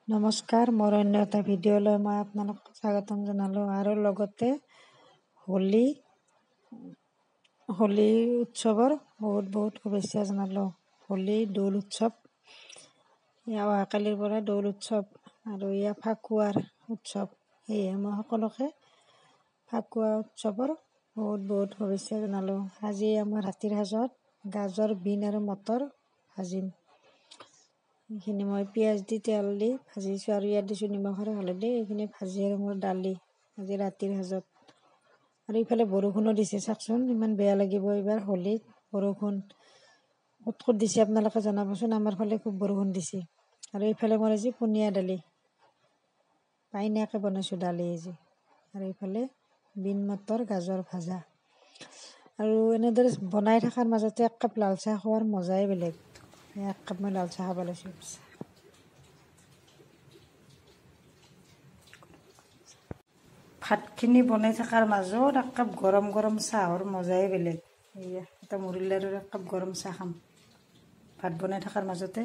নমস্কাৰ, মোৰ অন্য এটা ভিডিঅ'লৈ মই আপোনালোকক স্বাগতম জনালোঁ আৰু লগতে হোলী উৎসৱৰ বহুত শুভেচ্ছা জনালোঁ। হোলী দৌল উৎসৱ, অহাকালিৰ পৰা দৌল উৎসৱ আৰু এয়া ফাকুৱাৰ উৎসৱ। সেয়ে মই সকলোকে ফাকুৱা উৎসৱৰ বহুত শুভেচ্ছা জনালোঁ। আজি আমাৰ ৰাতিৰ সাজত গাজৰ, বিন আৰু মটৰ ভাজিম। এইখিনি মই পিঁয়াজ দি তেল দি ভাজিছোঁ আৰু ইয়াত দিছোঁ নিমখ আৰু হালধি। এইখিনি ভাজি আৰু মোৰ দালি আজি ৰাতিৰ সাজত। আৰু ইফালে বৰষুণো দিছে, চাওকচোন ইমান বেয়া লাগিব এইবাৰ হোলীত বৰষুণ ক'ত দিছে আপোনালোকে জনাবচোন। আমাৰ ফালে খুব বৰষুণ দিছে। আৰু এইফালে মোৰ আজি পনীয়া দালি পাইনীয়াকৈ বনাইছোঁ দালি আজি। আৰু এইফালে বিন মটৰ গাজৰ ভাজা। আৰু এনেদৰে বনাই থকাৰ মাজতে এক কাপ লাল চাহ খোৱাৰ মজাই বেলেগ। এক কাপ মই লাল চাহ খাব লৈছোঁ। ভাতখিনি বনাই থকাৰ মাজত এক কাপ গৰম চাহৰ মজাই বেলেগ। এয়া এটা মুড়ি লাৰুৰ এক কাপ গৰম চাহ খাম ভাত বনাই থকাৰ মাজতে।